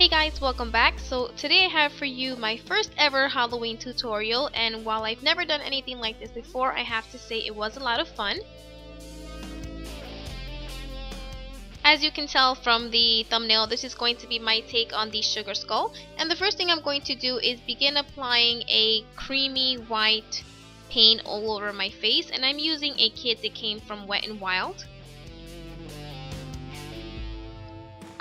guys, welcome back. So today I have for you my first ever Halloween tutorial, and while I've never done anything like this before, I have to say it was a lot of fun. As you can tell from the thumbnail, this is going to be my take on the sugar skull, and the first thing I'm going to do is begin applying a creamy white paint all over my face, and I'm using a kit that came from Wet n Wild.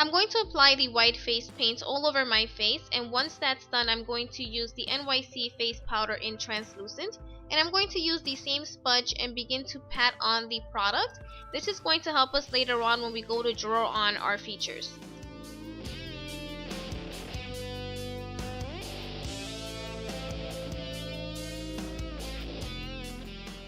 I'm going to apply the white face paint all over my face, and once that's done, I'm going to use the NYC face powder in translucent, and I'm going to use the same sponge and begin to pat on the product. This is going to help us later on when we go to draw on our features.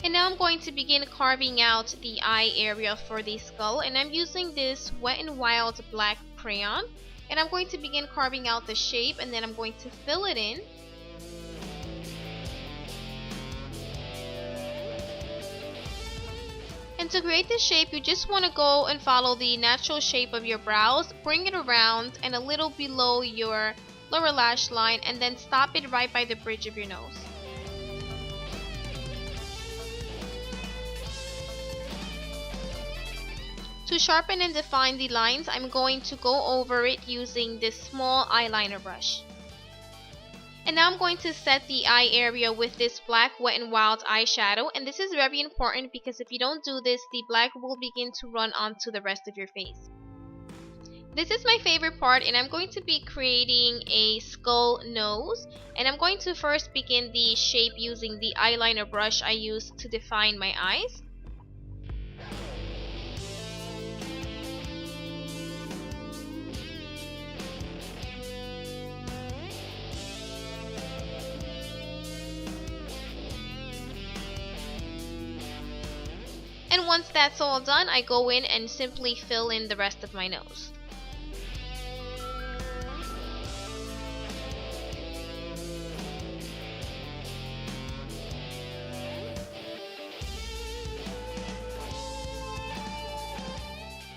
And now I'm going to begin carving out the eye area for the skull, and I'm using this Wet n Wild black crayon, and I'm going to begin carving out the shape, and then I'm going to fill it in. And to create this shape, you just want to go and follow the natural shape of your brows, bring it around and a little below your lower lash line, and then stop it right by the bridge of your nose. To sharpen and define the lines, I'm going to go over it using this small eyeliner brush. And now I'm going to set the eye area with this black Wet n Wild eyeshadow, and this is very important because if you don't do this, the black will begin to run onto the rest of your face. This is my favorite part, and I'm going to be creating a skull nose, and I'm going to first begin the shape using the eyeliner brush I used to define my eyes. And once that's all done, I go in and simply fill in the rest of my nose.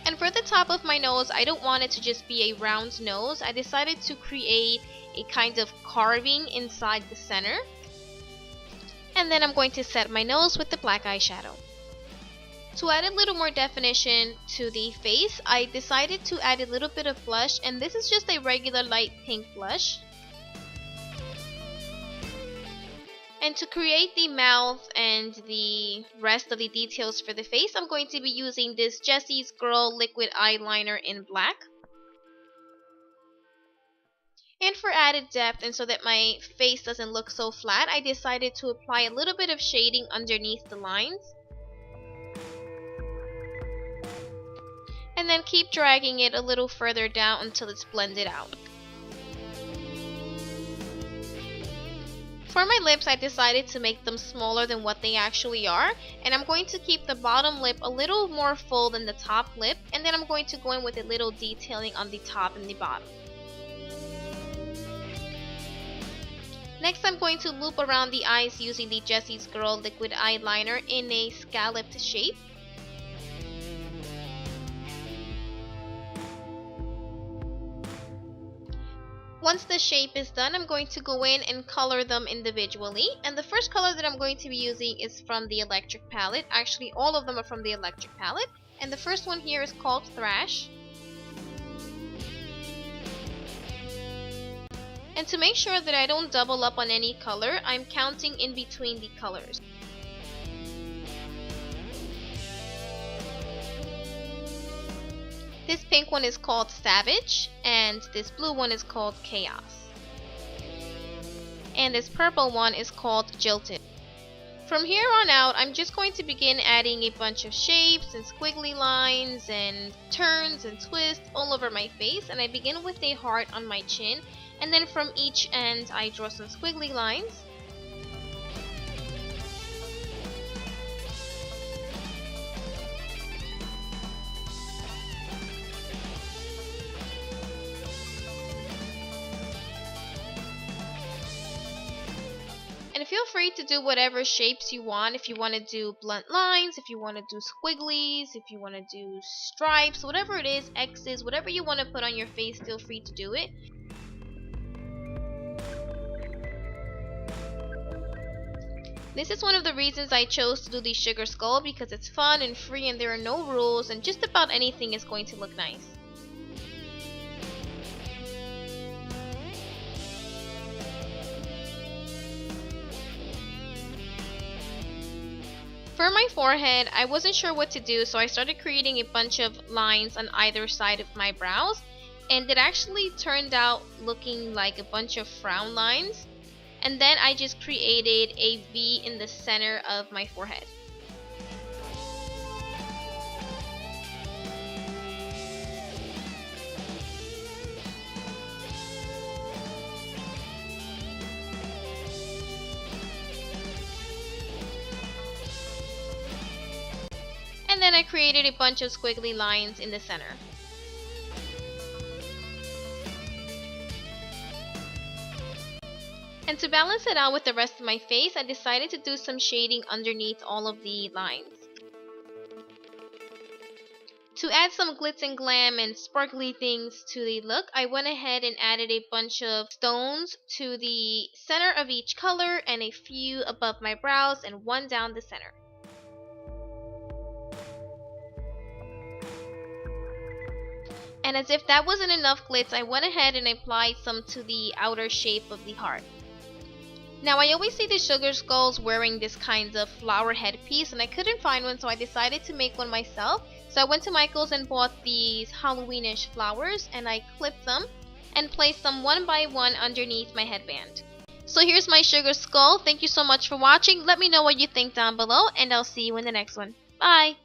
And for the top of my nose, I don't want it to just be a round nose. I decided to create a kind of carving inside the center. And then I'm going to set my nose with the black eyeshadow. To add a little more definition to the face, I decided to add a little bit of blush, and this is just a regular light pink blush. And to create the mouth and the rest of the details for the face, I'm going to be using this Jessie's Girl liquid eyeliner in black. And for added depth, and so that my face doesn't look so flat, I decided to apply a little bit of shading underneath the lines. And then keep dragging it a little further down until it's blended out. For my lips, I decided to make them smaller than what they actually are, and I'm going to keep the bottom lip a little more full than the top lip, and then I'm going to go in with a little detailing on the top and the bottom. Next, I'm going to loop around the eyes using the Jessie's Girl liquid eyeliner in a scalloped shape. Once the shape is done, I'm going to go in and color them individually. And the first color that I'm going to be using is from the Electric palette. Actually, all of them are from the Electric palette. And the first one here is called Thrash. And to make sure that I don't double up on any color, I'm counting in between the colors. This pink one is called Savage, and this blue one is called Chaos. And this purple one is called Jilted. From here on out, I'm just going to begin adding a bunch of shapes and squiggly lines and turns and twists all over my face, and I begin with a heart on my chin, and then from each end I draw some squiggly lines. And feel free to do whatever shapes you want. If you want to do blunt lines, if you want to do squigglies, if you want to do stripes, whatever it is, X's, whatever you want to put on your face, feel free to do it. This is one of the reasons I chose to do the sugar skull, because it's fun and free and there are no rules and just about anything is going to look nice. For my forehead, I wasn't sure what to do, so I started creating a bunch of lines on either side of my brows, and it actually turned out looking like a bunch of frown lines. And then I just created a V in the center of my forehead. And then I created a bunch of squiggly lines in the center. And to balance it out with the rest of my face, I decided to do some shading underneath all of the lines. To add some glitz and glam and sparkly things to the look, I went ahead and added a bunch of stones to the center of each color and a few above my brows and one down the center. And as if that wasn't enough glitz, I went ahead and applied some to the outer shape of the heart. Now I always see the sugar skulls wearing this kind of flower headpiece and I couldn't find one, so I decided to make one myself. So I went to Michael's and bought these Halloweenish flowers and I clipped them and placed them one by one underneath my headband. So here's my sugar skull. Thank you so much for watching. Let me know what you think down below and I'll see you in the next one. Bye!